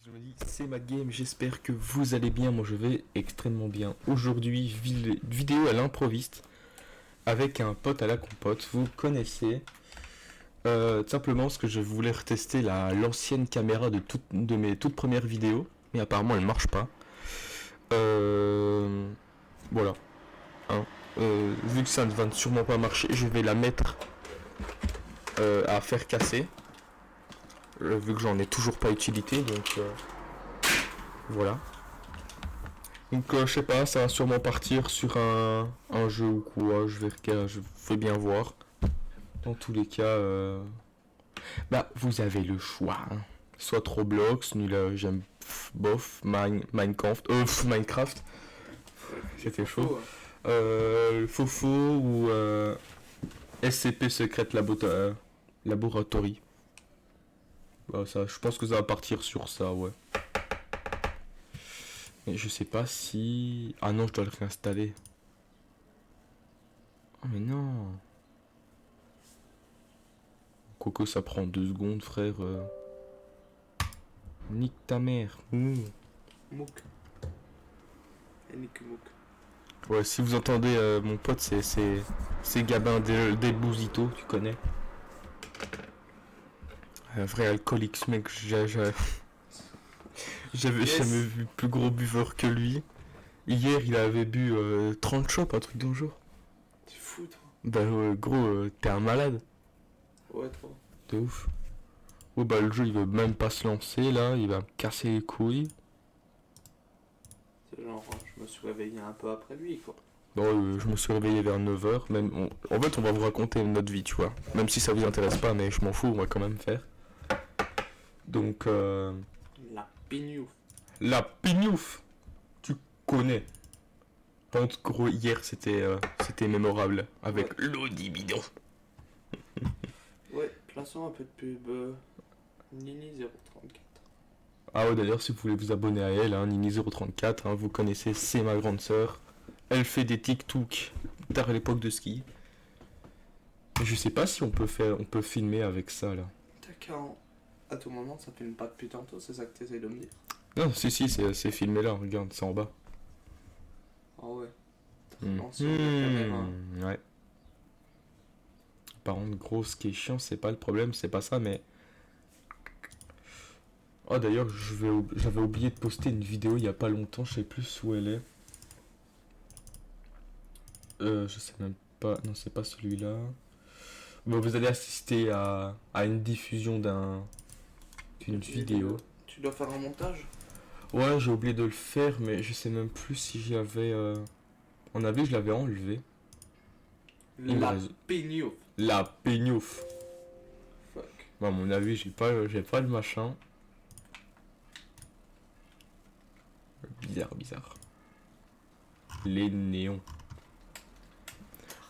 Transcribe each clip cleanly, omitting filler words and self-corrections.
Je me dis, c'est ma game, j'espère que vous allez bien, moi je vais extrêmement bien. Aujourd'hui, vidéo à l'improviste, avec un pote à la compote, vous connaissez. Tout simplement parce que je voulais retester l'ancienne caméra de mes toutes premières vidéos, mais apparemment elle marche pas. Voilà. Hein. Vu que ça ne va sûrement pas marcher, je vais la mettre à faire casser. Vu que j'en ai toujours pas utilité, donc voilà. Donc je sais pas, ça va sûrement partir sur un jeu ou quoi, je vais bien voir. Dans tous les cas, bah vous avez le choix. Hein. Soit Roblox, nul, j'aime bof, Minecraft, c'était chaud. Fofo ou SCP Secret Laboratory. Bah, ça, je pense que ça va partir sur ça, ouais. Mais je sais pas si... Ah non, je dois le réinstaller. Oh mais non. Quoique ça prend 2 secondes, frère. Nique ta mère. Mouk. Et Nick Mouk. Ouais, si vous entendez mon pote, c'est Gabin des Bouzito, tu connais. Un vrai alcoolique, ce mec, j'avais jamais vu plus gros buveur que lui. Hier, il avait bu 30 chopes, un truc dans le genre. T'es fou, toi. Bah gros, t'es un malade. Ouais, trop. De ouf. Oh bah le jeu il veut même pas se lancer là, il va me casser les couilles. C'est genre, je me suis réveillé un peu après lui, quoi. Bon, je me suis réveillé vers 9h, en fait on va vous raconter notre vie, tu vois. Même si ça vous intéresse pas, mais je m'en fous, on va quand même faire. Donc La pignouf. la pignouf. Tu connais. Par contre, gros, hier c'était mémorable avec l'Audi bidon. Ouais, plaçons un peu de pub. Nini 034. Ah ouais, d'ailleurs, si vous voulez vous abonner à elle, hein, Nini034, hein, vous connaissez, c'est ma grande sœur. Elle fait des TikTok tard à l'époque de ski. Je sais pas si on peut filmer avec ça là. T'as qu'à à tout moment, ça filme pas depuis tantôt, c'est ça que t'essayes de me dire? Non, si, c'est filmé là, regarde, c'est en bas. Ah ouais. Ouais. Par contre, gros, ce qui est chiant, c'est pas le problème, c'est pas ça, mais. Oh, d'ailleurs, j'avais oublié de poster une vidéo il y a pas longtemps, je sais plus où elle est. Je sais même pas. Non, c'est pas celui-là. Bon, vous allez assister à une diffusion d'une vidéo. Tu dois faire un montage? Ouais, j'ai oublié de le faire, mais je sais même plus si j'avais. En avis, je l'avais enlevé. La pignouf. La peignouf. Fuck. Bon, à mon avis, j'ai pas le machin. Bizarre. Les néons.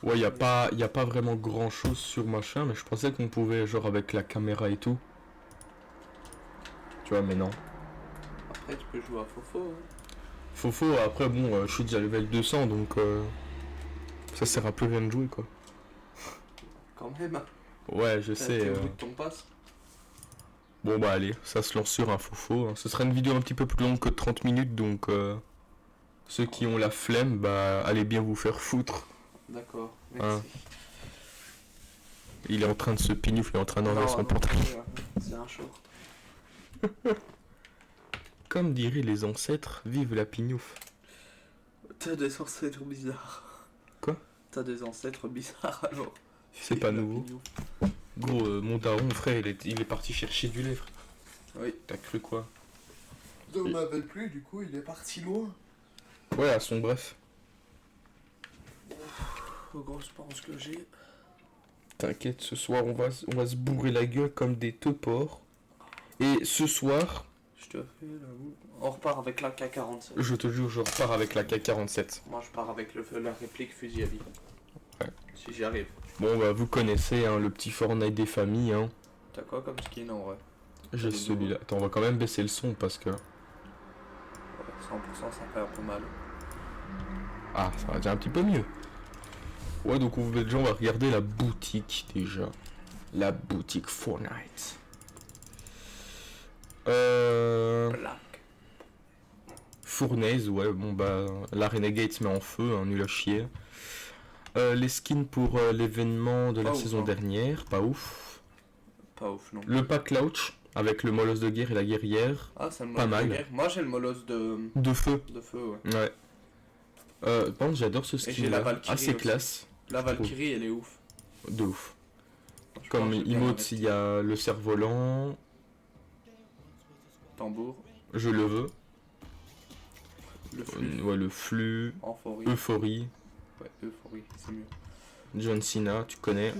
Ouais, y a pas vraiment grand chose sur machin, mais je pensais qu'on pouvait, genre avec la caméra et tout. Tu vois, mais non. Après, tu peux jouer à Fofo. Hein. Fofo, après, bon, je suis déjà level 200, donc ça sert à plus rien de jouer, quoi. Quand même. Ouais, je sais. Au bout de ton passe. Bon, bah, allez, ça se lance sur un Fofo. Hein. Ce sera une vidéo un petit peu plus longue que 30 minutes, donc ceux qui ont la flemme, bah, allez bien vous faire foutre. D'accord, merci. Hein. Il est en train de se pignouf, il est en train d'enlever son pantalon. C'est un short. Comme diraient les ancêtres, vive la pignouf. T'as des ancêtres bizarres. Quoi? T'as des ancêtres bizarres alors. C'est pas nouveau. Gros, mon daron, frère, il est parti chercher du lait, frère. Oui. T'as cru quoi? On m'appelle plus, du coup, il est parti loin. Ouais, à son bref. Gros, je pense que j'ai. T'inquiète, ce soir, on va se bourrer la gueule comme des teuports. Et ce soir... Je te fais là. On repart avec la K47. Je te jure, je repars avec la K47. Moi, je pars avec la réplique fusil à vie. Ouais. Si j'y arrive. Bon, bah, vous connaissez, hein, le petit Fortnite des familles, hein. T'as quoi comme skin en vrai? J'ai celui-là. Attends, on va quand même baisser le son parce que... 100% ça fait un peu mal. Ah, ça va déjà un petit peu mieux. Ouais, donc on va regarder la boutique déjà. La boutique Fortnite. Black. Fournaise, ouais, bon bah, la Renegade se met en feu, hein, nul à chier. Les skins pour l'événement de la Pas ouf, saison hein. dernière, pas ouf. Pas ouf non. Le pack Couch, avec le molosse de guerre et la guerrière, Ah, c'est le pas molosse de mal. guerre. Moi j'ai le molosse De feu, de feu, ouais. ouais. Par contre, j'adore ce j'ai skin la là, Valkyrie assez aussi. classe, La Valkyrie, elle est ouf. de ouf. Je pense Comme que j'ai bien emote, investi. il y a le cerf-volant, Tambour, je le veux. le flux, Ouais, le flux, euphorie. euphorie, Ouais, euphorie, c'est mieux. John Cena, tu connais.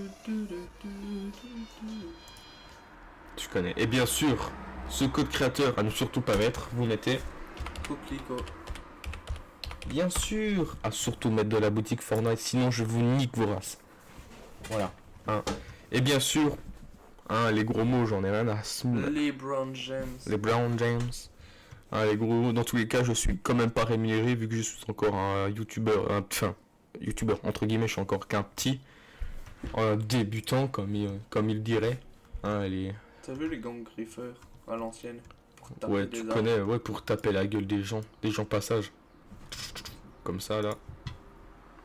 Tu connais. Et bien sûr, ce code créateur à ne surtout pas mettre, vous mettez. Coquelicot. Bien sûr, à surtout mettre de la boutique Fortnite, sinon je vous nique vos races. Voilà. Hein. Et bien sûr, hein, les gros mots, j'en ai rien à se Les Brown James. Les Brown James. Hein, les gros mots, dans tous les cas, je suis quand même pas rémunéré vu que je suis encore un youtubeur, enfin, youtubeur entre guillemets, je suis encore qu'un petit, un débutant comme il dirait. Hein, les... T'as vu les gangs griffeurs à l'ancienne pour taper Ouais, des tu arbres. connais, ouais, pour taper la gueule des gens passage. Comme ça là.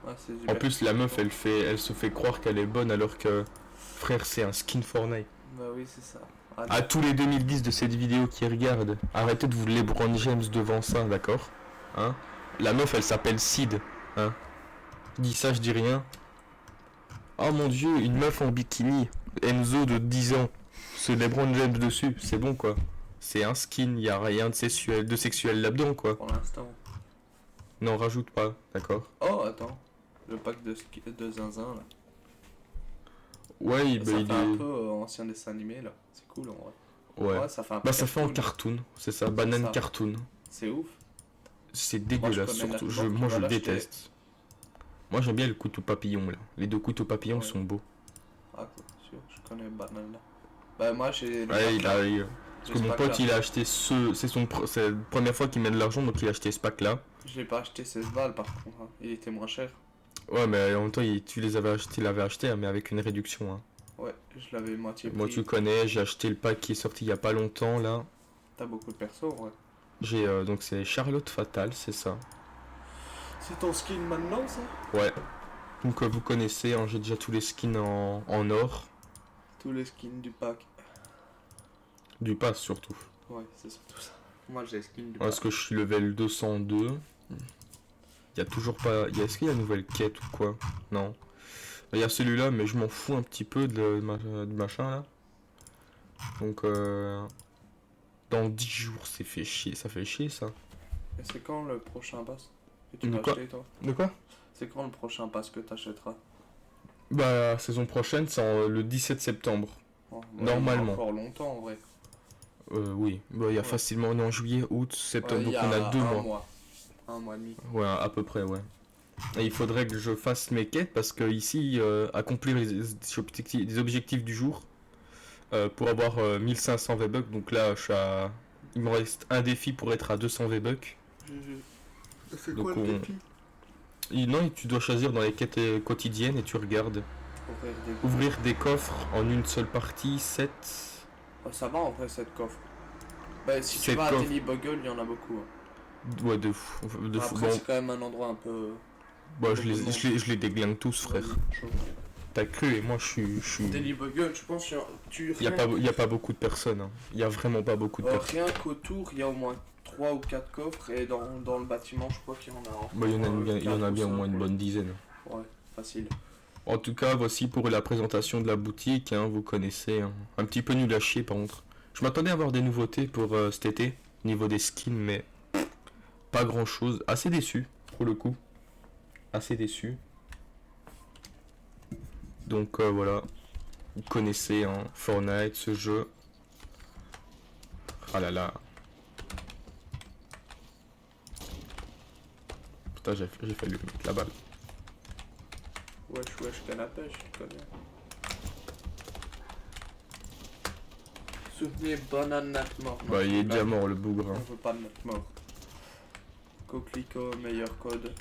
Ouais, c'est En super. plus, la meuf, elle se fait croire qu'elle est bonne alors que, frère, c'est un skin Fortnite. Bah oui, c'est ça. Ah, À tous les 2010 de cette vidéo qui regardent, arrêtez de vous LeBron James devant ça, d'accord? Hein? La meuf, elle s'appelle Sid. Hein? Je dis ça, je dis rien. Oh mon dieu, une meuf en bikini. Enzo de 10 ans. Ce LeBron James dessus, c'est bon quoi. C'est un skin, y a rien de sexuel là-dedans quoi. pour l'instant. Non, rajoute pas, d'accord? Oh, attends. Le pack de zinzin là. Ouais, Ça fait il un est... peu ancien dessin animé là. C'est cool en vrai. Ouais. Ouais, ça fait un peu Bah ça fait en cartoon. cartoon, c'est ça, banane ça. cartoon. C'est ouf. C'est Moi, dégueulasse je connais surtout, la moi je va l'acheter. déteste. Moi j'aime bien le couteau papillon là, les deux couteaux papillons Ouais. sont beaux. Ah, quoi, sûr, je connais Banana. Bah, moi j'ai. le Ouais, pack, il là. a... J'ai Parce que ce mon pack, pote là. il a acheté c'est la première fois qu'il met de l'argent donc il a acheté ce pack là. Je l'ai pas acheté 16 balles par contre. Hein. Il était moins cher. Ouais mais en même temps tu les avais achetés, il l'avait acheté hein, mais avec une réduction hein. Ouais, je l'avais moitié Moi pris. tu connais, j'ai acheté le pack qui est sorti il y a pas longtemps là. T'as beaucoup de persos, ouais. J'ai donc c'est Charlotte Fatale, c'est ça. C'est ton skin maintenant ça? Ouais. Donc vous connaissez, hein, j'ai déjà tous les skins en or. Tous les skins du pack. Du pass surtout. Ouais, c'est surtout ça. Moi j'ai les skins du Parce pack. que je suis level 202. Il y a toujours pas... Est-ce qu'il y a une nouvelle quête ou quoi? Non. Il y a celui-là, mais je m'en fous un petit peu du machin là. Donc dans 10 jours, c'est fait chier. Ça fait chier ça. Et c'est quand le prochain pass que tu De vas quoi acheter toi? De quoi? C'est quand le prochain pass que t'achèteras? Bah, la saison prochaine, c'est le 17 septembre. Oh, Normalement. il y a encore longtemps en vrai. Oui. Bah, il y a Ouais. facilement en juillet, août, septembre. Ouais, il donc y on a 2 un mois. mois. Un mois et demi. Ouais, à peu près, ouais. Et il faudrait que je fasse mes quêtes parce que ici, accomplir des objectifs du jour pour avoir 1500 V-Bucks. Donc là, il me reste un défi pour être à 200 V-Bucks. C'est Donc quoi le on- défi? Non, tu dois choisir dans les quêtes quotidiennes et tu regardes. Ouvrir des coffres en une seule partie, 7. Oh, ça va en vrai cette coffre. Bah si tu Cette vas à coffre. Daily Bugle, il y en a beaucoup. Hein. Ouais, de fou. De fou. Après Bon, c'est quand même un endroit un peu... bah, je les déglingue tous, frère. chaud. T'as cru et moi je suis. Daily Bugle, je pense que tu... Y a pas beaucoup de personnes. Hein. Y a vraiment pas beaucoup de personnes. Rien qu'autour, il y a au moins 3 ou 4 coffres et dans le bâtiment, je crois qu'il y en a. Bah, il y en a bien au moins une bonne. bonne dizaine. Ouais, facile. En tout cas, voici pour la présentation de la boutique, hein, vous connaissez, hein. Un petit peu nul à chier par contre. Je m'attendais à avoir des nouveautés pour cet été, au niveau des skins, mais pas grand chose. Assez déçu, pour le coup. Assez déçu. Donc voilà, vous connaissez hein, Fortnite, ce jeu. Ah là là. Putain, j'ai failli lui mettre la balle. Wesh, canne à pêche, tu connais. Souvenez Banane Nat mort. Bah, il est déjà mort le bougre. On Hein. veut pas de Nat mort. Coquelicot, meilleur code.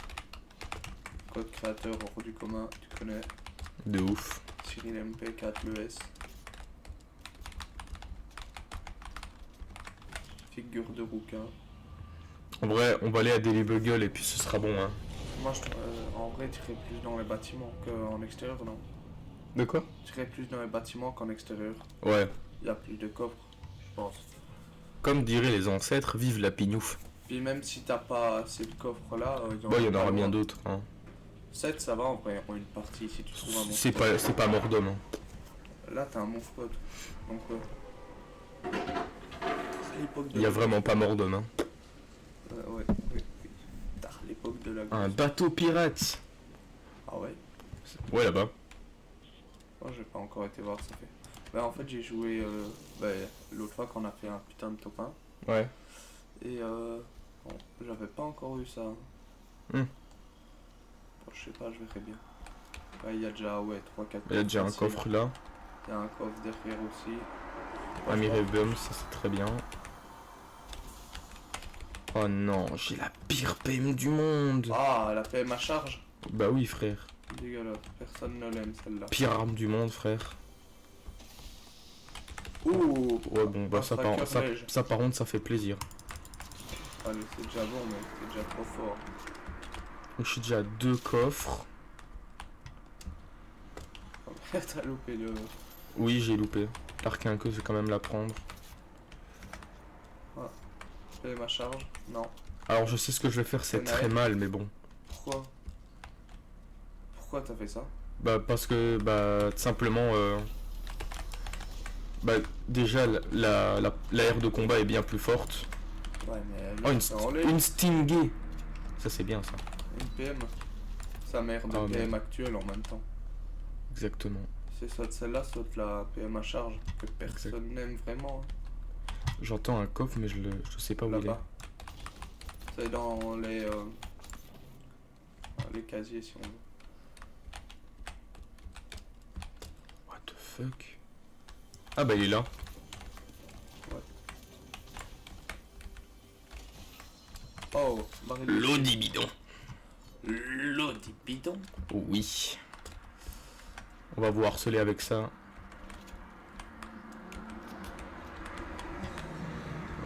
Code créateur hors du commun, tu connais. De ouf. Cyril MP4 le S. Figure de rouquin. En vrai, on va aller à Daily Bugle et puis ce sera bon, hein. Moi, en vrai, tu irais plus dans les bâtiments qu'en extérieur, non? De quoi? Tu irais plus dans les bâtiments qu'en extérieur. Ouais. Il y a plus de coffres, je pense. Comme diraient les ancêtres, vive la pignouf. Puis même si t'as pas assez de coffres là, Bon, il y en aura bien d'autres, hein. 7, ça va en vrai, en une partie si tu trouves un C'est monstre. pas mort d'homme, hein. Là, t'as un monstre pote. Donc, l'époque de Il y a la- vraiment pas mort d'homme, hein. ouais, oui. Tard, l'époque de la Un glace. bateau pirate. Ah ouais? Ouais, là-bas. Moi, j'ai pas encore été voir, ça fait. Bah, en fait, j'ai joué l'autre fois qu'on a fait un putain de top 1. Ouais. Et bon, j'avais pas encore eu ça. Hmm. Bon, je sais pas, je verrai bien. Bah, il y a déjà, ouais, 3-4 Il y a déjà un coffre là. Il y a un coffre derrière aussi. Un Mirabum, ça c'est très bien. Oh non, j'ai la pire PM du monde. Ah, la PM à charge. Bah oui, frère. Dégueulasse, personne ne l'aime celle-là. Pire arme du monde, frère. Ouh. Ouais, bon, bah Un ça tracker neige. par contre, ça fait plaisir. Allez, c'est déjà bon, mais c'est déjà trop fort. Donc, je suis déjà à 2 coffres. Oh, merde, t'as loupé le... Oui, j'ai loupé. L'arcane que je vais quand même la prendre. PM à charge. Non. Alors, je sais ce que je vais faire, c'est très mal, mais bon. Pourquoi? Pourquoi t'as fait ça? Bah, parce que, bah, tout simplement, bah, déjà, l'aire de combat est bien plus forte. Ouais, mais Oh, là, ça enlève. une Stingay. Ça, c'est bien, ça. Une PM. Sa mère de Ah, PM merde. actuelle en même temps. Exactement. C'est soit celle-là, soit la PM à charge que personne n'aime vraiment. J'entends un coffre, mais je sais pas où il est. Là-bas. C'est dans les casiers si on veut. What the fuck? Ah bah il est là. Oh, baril de L'eau shit. dit bidon. L'eau du bidon. Oui. On va vous harceler avec ça.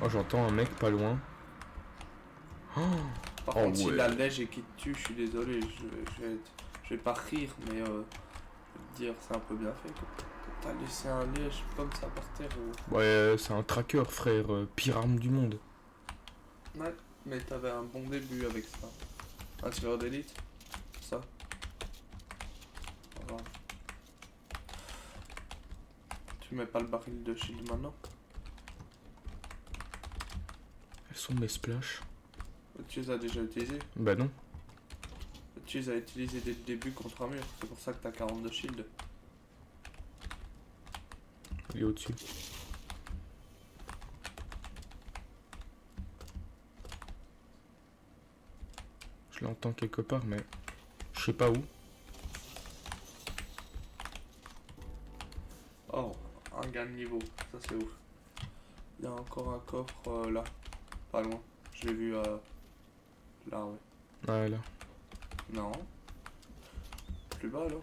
Oh, j'entends un mec pas loin. Oh, Par Oh, contre, si ouais. la neige est qui te tue, je suis désolé, je vais pas rire, mais je vais te dire, c'est un peu bien fait. Quoi. T'as laissé un liège comme ça par terre. Ouais, c'est un tracker, frère. Pire arme du monde. Ouais, mais t'avais un bon début avec ça. Un tireur d'élite, ça. Voilà. Tu mets pas le baril de shield maintenant? Elles sont mes splash. Tu les as déjà utilisés? Bah non. Tu les as utilisés dès le début contre un mur, c'est pour ça que t'as 42 shield. Il est au-dessus. Je l'entends quelque part, mais je sais pas où. Oh, un gain de niveau, ça c'est ouf. Il y a encore un coffre là, pas loin. Je l'ai vu là, ouais. Ah, là. Non. Plus bas là.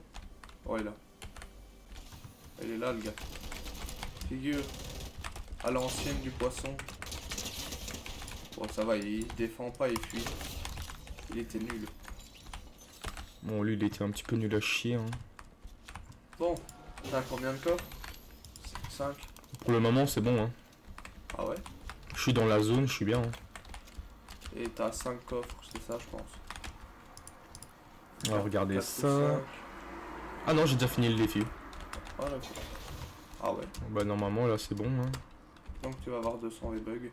Ouais, là. Il est là le gars. Figure à l'ancienne du poisson. Bon, ça va, il se défend pas, il fuit. Il était nul. Bon, lui, il était un petit peu nul à chier. Hein. Bon, t'as combien de coffres? 5. Pour le moment, c'est bon. Hein. Ah ouais? Je suis dans la zone, je suis bien. Hein. Et t'as 5 coffres, c'est ça, je pense. On va regarder 4 ou ça. 5. Ah non, j'ai déjà fini le défi. Ah d'accord. Ah ouais. Bah, normalement, là, c'est bon. Hein. Donc tu vas avoir 200 les bugs.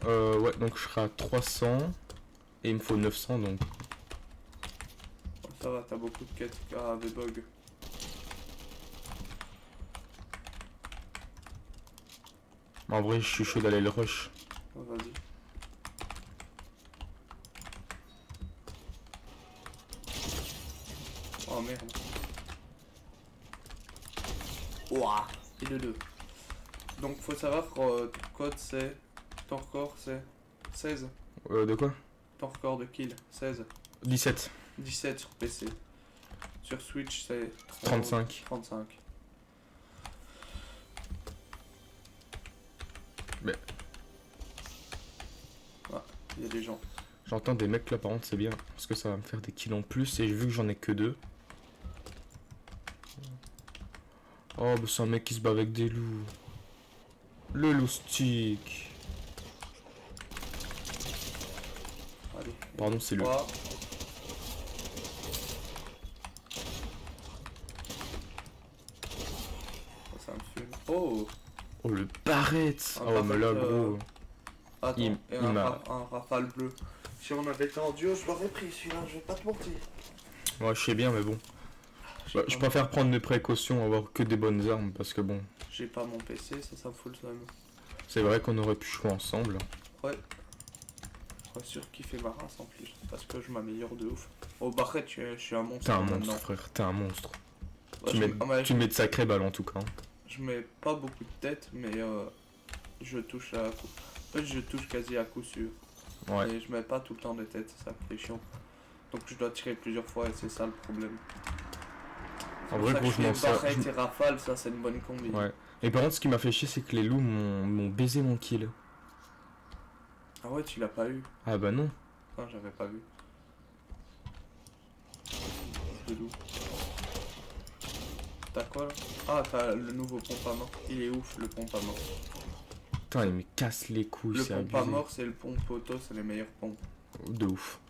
Ouais, donc je serai à 300. Et il me faut 900, donc. Ça va, t'as beaucoup de quêtes à des bugs. En vrai, je suis chaud d'aller le rush. Oh, vas-y. Oh merde. Ouah. Et de 2. Donc faut savoir que ton code c'est... Ton record c'est 16. De quoi? Ton record de kill 16. 17. 17 sur PC. Sur Switch c'est 35. 35. Mais- il y a des gens. J'entends des mecs là, par contre, c'est bien. Parce que ça va me faire des kills en plus. Et vu que j'en ai que 2. Oh, bah c'est un mec qui se bat avec des loups. Le loustic. Allez. Pardon, c'est lui. Trois. Oh, ça me fume. Oh. Oh, le barrette. Un Oh, mais là, barrette, gros. Attends, Il et m'a- un rafale bleu. Si on avait été en duo, je l'aurais pris celui-là, je vais pas te mentir. Ouais, je sais bien, mais bon. Bah, je préfère prendre mes précautions, avoir que des bonnes armes. Parce que bon, J'ai pas mon PC, ça me fout le seum. c'est vrai qu'on aurait pu jouer ensemble. Ouais. Je suis sûr qu'il fait ma race en plus, parce que je m'améliore de ouf. Au barret, je suis un monstre T'es un maintenant. monstre, frère. T'es un monstre. Ouais, Tu mets de sacrées balles en tout cas. je mets pas beaucoup de tête, mais je touche à coup. En fait, je touche quasi à coup sûr. Ouais. Et je mets pas tout le temps de tête, c'est ça qui est chiant. Donc je dois tirer plusieurs fois et c'est ça le problème. En vrai, gros, je m'en sers. Barrette et rafale, ça c'est une bonne combi. Ouais. Et par contre, ce qui m'a fait chier, c'est que les loups m'ont baisé mon kill. Ah ouais, tu l'as pas eu. Ah bah non. Non, j'avais pas vu. De loup. T'as quoi là? Ah, t'as le nouveau pompe à mort. Il est ouf le pompe à mort. Putain, il me casse les couilles, Le c'est pompe à abusé. mort, c'est le pompe auto, c'est les meilleures pompes. De ouf.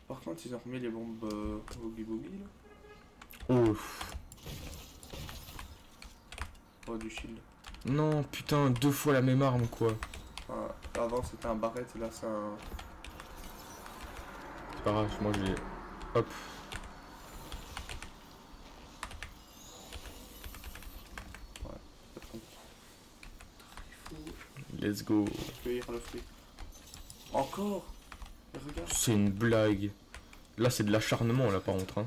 Par contre, ils ont remis les bombes Boogie Boogie là. Oh. Oh, du shield. Non, putain, 2 fois la même arme, quoi. Enfin, avant c'était un barrette et là c'est un. C'est pas grave, moi j'ai... Hop. Let's go. Cueillir le fruit. Encore? Et regarde. C'est une blague. Là, c'est de l'acharnement, là, par contre. Hein.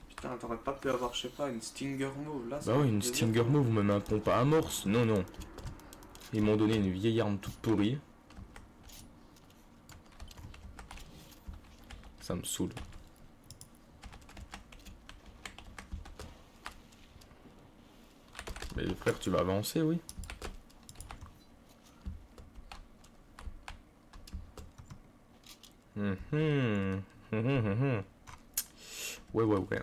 Putain, t'aurais pas pu avoir, je sais pas, une Stinger Move là? Bah ouais, une Stinger Move ou même un pompe à amorce. Non, non. Ils m'ont donné une vieille arme toute pourrie. Ça me saoule. Mais frère, tu vas avancer, oui. Ouais, ouais, ouais.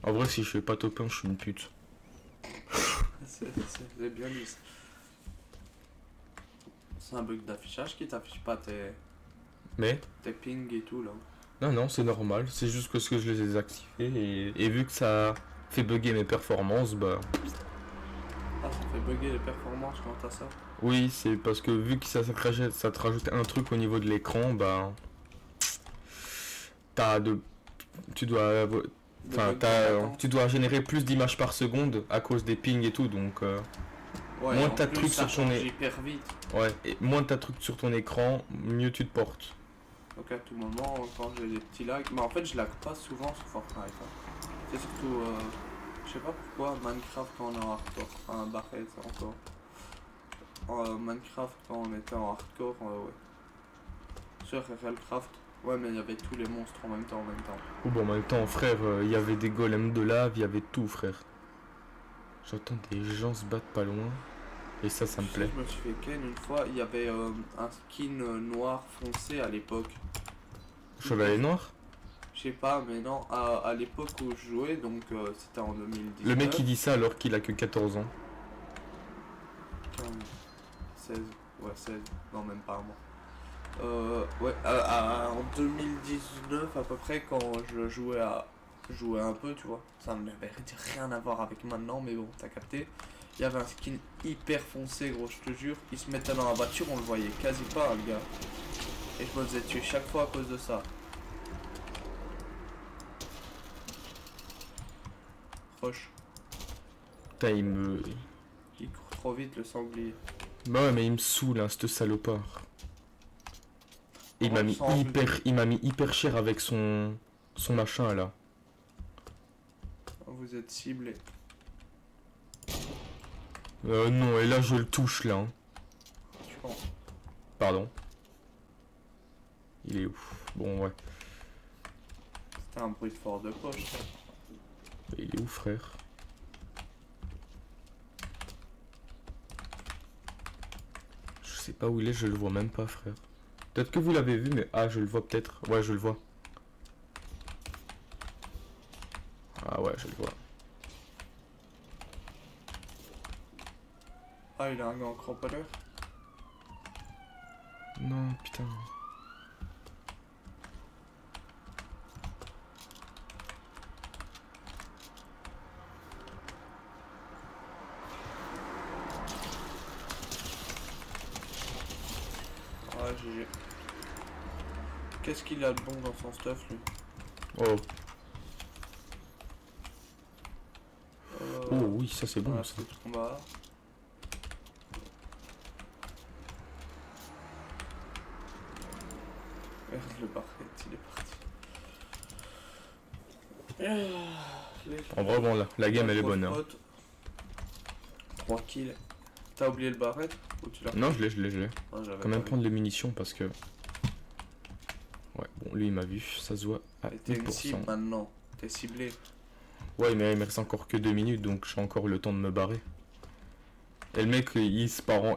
En vrai, si je fais pas top 1, je suis une pute. C'est bien dit. C'est un bug d'affichage qui t'affiche pas Mais, tes pings et tout là. non, non, c'est normal. C'est juste que je les ai désactivés et vu que ça fait bugger mes performances, bah... Ah, ça fait bugger les performances quand t'as ça. Oui, c'est parce que vu que ça te rajoute un truc au niveau de l'écran, bah... Tu dois... Enfin, tu dois générer plus d'images par seconde à cause des pings et tout, donc... Ouais, moins en t'as de plus, trucs ça sur ton change hyper vite. Ouais, et moins t'as de trucs sur ton écran, mieux tu te portes. Donc à tout moment, quand j'ai des petits lags, mais en fait je lag pas souvent sur Fortnite. Hein. C'est surtout, je sais pas pourquoi, Minecraft quand on est en hardcore, enfin Barrett encore. Minecraft quand on était en hardcore, ouais. Sur RLCraft, ouais mais il y avait tous les monstres en même temps, Ou bon, en même temps, frère, il y avait des golems de lave, il y avait tout, frère. J'entends des gens se battre pas loin, et ça me plaît. Je me suis fait ken une fois, il y avait un skin noir foncé à l'époque. Chevalier noir? Je sais pas, mais non, à l'époque où je jouais, donc c'était en 2019. Le mec qui dit ça alors qu'il a que 14 ans. 16, ouais 16, non même pas moi. Ouais, en 2019 à peu près quand je jouais un peu, tu vois, ça n'avait rien à voir avec maintenant, mais bon, t'as capté. Il y avait un skin hyper foncé, gros, je te jure. Il se mettait dans la voiture, on le voyait quasi pas, le gars. Et je me faisais tuer chaque fois à cause de ça. Roche. Putain, Il court trop vite, le sanglier. Bah ouais, mais il me saoule, hein, ce salopard. Il m'a mis hyper cher avec son machin, là. Vous êtes ciblé. Non, et là, je le touche, là. Hein. Tu penses? Pardon. Il est ouf. Bon, ouais. C'était un bruit fort de poche, ça. Il est où, frère? sais pas où il est, je le vois même pas, frère. Peut-être que vous l'avez vu, mais... Ah, je le vois peut-être. Ouais, je le vois. Ah ouais, je le vois. Ah, il a un gant cramponneur. Non, putain. Ah, GG. Qu'est-ce qu'il a de bon dans son stuff, lui? Oh. Oh Euh... oui, ça c'est bon, Voilà, ça. c'est de combat. Merde, le barret, il est parti. En vrai, bon, la game elle est bonne. Hein. 3 kills. T'as oublié le barret ou tu l'as? Non, je l'ai. Ah, j'avais Quand même pas prendre les munitions parce que... Ouais, bon, lui il m'a vu, ça se voit à vu. Et t'es une 10%. cible maintenant. T'es ciblé. Ouais, mais il me reste encore que 2 minutes, donc j'ai encore le temps de me barrer. Et le mec, il se barre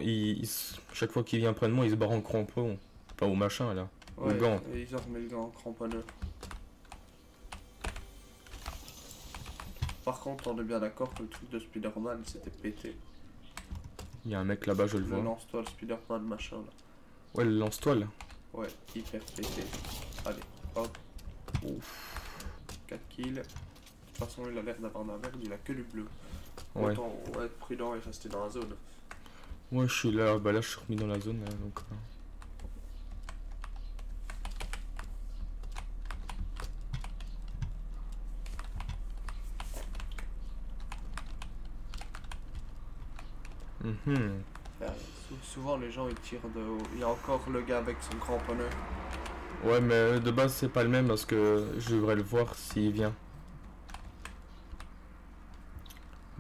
chaque fois qu'il vient près de moi, il se barre en crampon. Enfin, au machin, là. Ouais, Au gant. et ils ont remis le gant cramponneux. Par contre, on est bien d'accord que le truc de Spider-Man c'était pété. Il y a un mec là-bas, je le Le vois. lance-toi, le Spider-Man machin là. Ouais, le lance-toile. Ouais, hyper pété. Allez, hop. Ouf. 4 kills. De toute façon, il a l'air d'avoir de la merde, il a que du bleu. Ouais. Autant être prudent et rester dans la zone. Ouais, je suis là. Bah là, je suis remis dans la zone, là, donc... Mhm. Souvent, les gens ils tirent de haut. Il y a encore le gars avec son cramponneur. Ouais, mais de base, c'est pas le même parce que je devrais le voir s'il vient.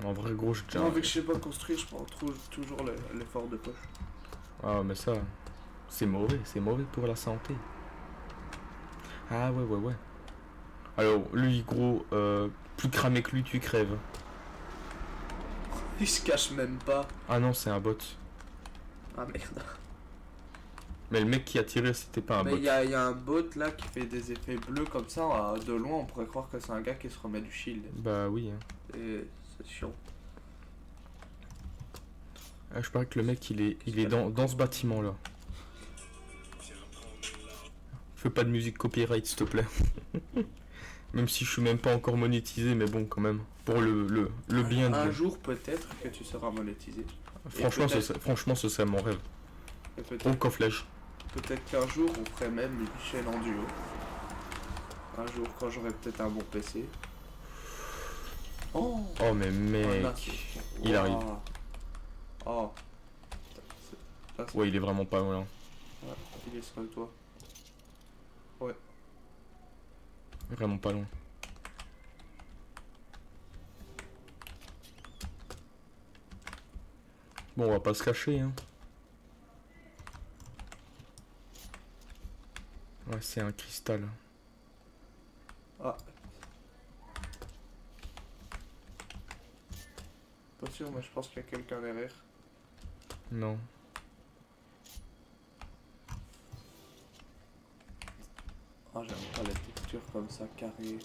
En vrai, gros, je tiens. Moi, vu que je sais pas construire, je prends toujours l'effort de poche. Ah, mais ça, c'est mauvais pour la santé. Ah, ouais. Alors, lui, gros, plus cramé que lui, tu crèves. Il se cache même pas. Ah non, c'est un bot. Ah merde. Mais le mec qui a tiré, c'était pas un Mais bot. il y a un bot là qui fait des effets bleus comme ça. De loin, on pourrait croire que c'est un gars qui se remet du shield. Bah oui. Hein. Et c'est chiant. Ah, je parie que le mec, il est dans ce bâtiment-là. Fais pas de musique copyright, s'il te plaît. Même si je suis même pas encore monétisé, mais bon, quand même. Pour le bien de... Un jour, peut-être que tu seras monétisé. Franchement, ce serait mon rêve. Et Au cofflage. peut-être qu'un jour, on ferait même une chaîne en duo. Un jour, quand j'aurai peut-être un bon PC. Oh, Oh, mais mec... là, il arrive. Oh. Ouais, il est vraiment pas loin. Ouais, il est sur le toit. Ouais. Vraiment pas loin. Bon, on va pas se cacher, hein. Ouais, c'est un cristal. Ah. Pas sûr, mais je pense qu'il y a quelqu'un derrière. Non. Ah, j'aime pas la texture comme ça, carré.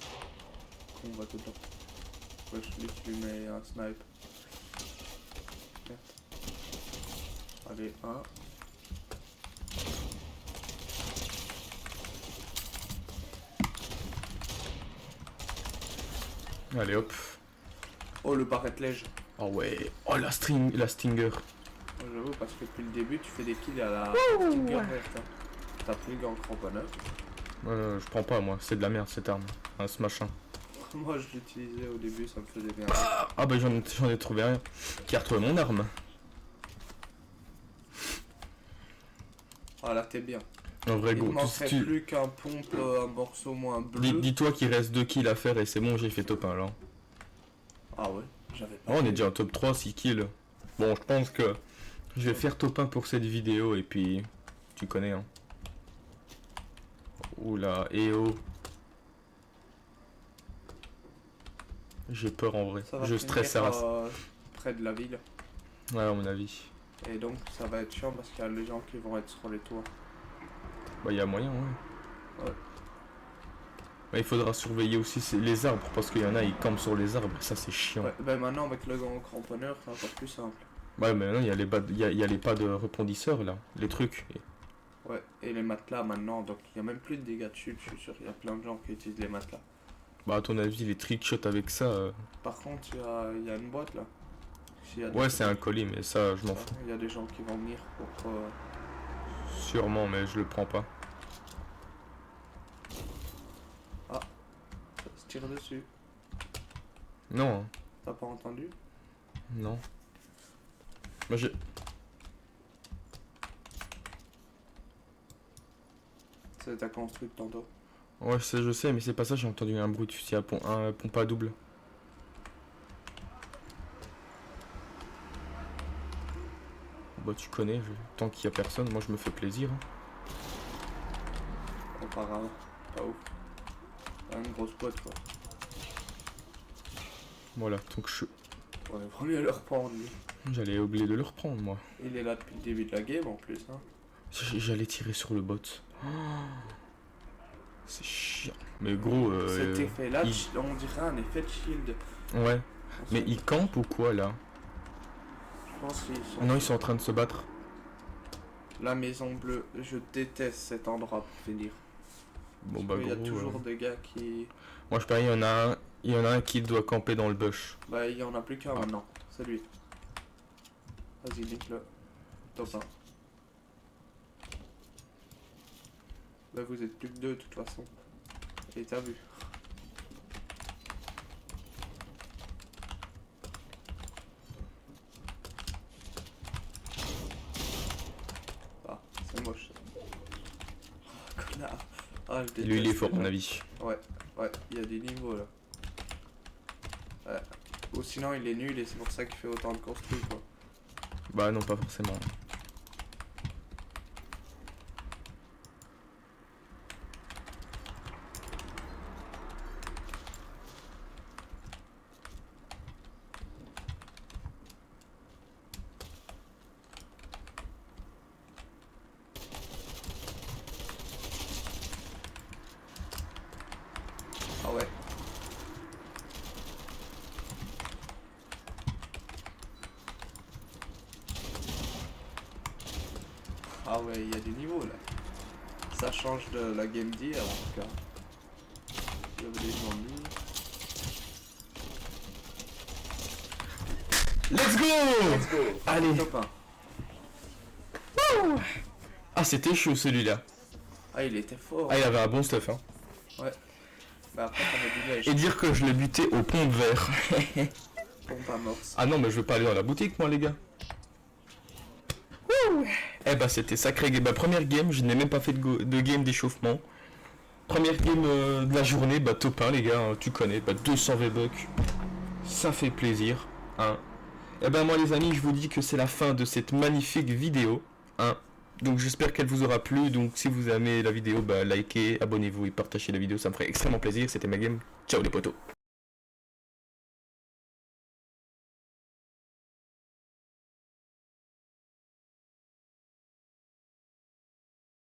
Qu'on va dedans. Ouais, je lui mets un snipe. Merde. Allez, un. Allez, hop. Oh, le barrette lège. Oh ouais. Oh, la stinger. J'avoue, parce que depuis le début, tu fais des kills à la stinger verte. Hein. T'as pris le gant cramponneur. Je prends pas, moi. C'est de la merde, cette arme. Hein, ce machin. Moi, je l'utilisais au début, ça me faisait bien. Ah bah, j'en ai trouvé un. Qui a retrouvé mon arme. Ah, là, t'es bien. En vrai, Il gros. ne manquerait plus qu'un pompe, un morceau moins bleu. Dis-toi qu'il reste 2 kills à faire et c'est bon, j'ai fait top 1 là. Ah ouais, j'avais pas. Oh, on est déjà en top 3, 6 kills. Bon, je pense que je vais faire top 1 pour cette vidéo et puis tu connais, hein. Oula, oh. J'ai peur en vrai. Ça va Je stresse finir, sa race. près de la ville. Ouais, à mon avis. Et donc ça va être chiant parce qu'il y a les gens qui vont être sur les toits. Bah, il y a moyen, ouais. Ouais. Bah, il faudra surveiller aussi les arbres parce qu'il y en a, ils campent sur les arbres. Et ça, c'est chiant. Ouais, ben maintenant avec le grand cramponneur, c'est encore plus simple. Ouais, mais maintenant, il y a il y a les pas de rebondisseurs, là. Les trucs. Ouais, et les matelas maintenant, donc il n'y a même plus de dégâts dessus, je suis sûr. Il y a plein de gens qui utilisent les matelas. Bah, à ton avis, les trickshots avec ça. Par contre, il y a une boîte là. S'il y a des- Ouais, c'est un colis, mais ça, je m'en fous. Il y a des gens qui vont venir pour. Sûrement, mais je le prends pas. Ça se tire dessus. Non, hein. T'as pas entendu? Non. Moi, j'ai. C'est ta construit tantôt. Ouais, je sais, mais c'est pas ça, j'ai entendu un bruit de fusil à pompe, un pompe à double. Bah, tu connais, tant qu'il y a personne, moi je me fais plaisir. Hein. Auparavant, pas ouf. Une grosse boîte quoi. Voilà, donc On est premier à le reprendre lui. j'allais oublier de le reprendre, moi. Il est là depuis le début de la game en plus. Hein. J'allais tirer sur le bot. Oh, c'est chiant. Mais gros, Cet effet là, il- on dirait un effet de shield. ouais. Mais ils campent ou quoi là? Je pense qu'ils sont. Ah non, ils sont en train de se battre. La maison bleue, je déteste cet endroit pour finir. Bon bah Il y a gros, toujours des gars qui. moi je parie, il y en a un qui doit camper dans le bush. Bah il y en a plus qu'un maintenant, c'est lui. Vas-y, nique-le. Top 1. Bah vous êtes plus que deux de toute façon. Et t'as vu. Ah, c'est moche. Oh, connard. Ah, je Lui il est déteste fort à les mon gens. avis. Ouais, il y a des niveaux là. Ouais. Ou sinon il est nul et c'est pour ça qu'il fait autant de construits quoi. Bah non, pas forcément. Ah ouais. Ah ouais, il y a du niveau là. Ça change de la game d'hier en tout cas. Il y avait des ennuis. Let's go! Let's go. Allez. Top 1. Ah, c'était chaud celui-là. Ah il était fort. Ah, il avait un bon stuff, hein. Bah après t'avais du lèche. Et dire que je l'ai buté au pompe vert. Pompe amorce. Ah non, mais je veux pas aller dans la boutique, moi, les gars. Wouh. Eh bah, c'était sacré game. Bah, première game, je n'ai même pas fait de game d'échauffement. Première game de la journée, bah, top 1, les gars, hein, tu connais. Bah, 200 V-Bucks. Ça fait plaisir, hein. Et ben moi les amis, je vous dis que c'est la fin de cette magnifique vidéo, hein. Donc j'espère qu'elle vous aura plu. Donc si vous aimez la vidéo, bah likez, abonnez-vous et partagez la vidéo, ça me ferait extrêmement plaisir. C'était ma game. Ciao les potos.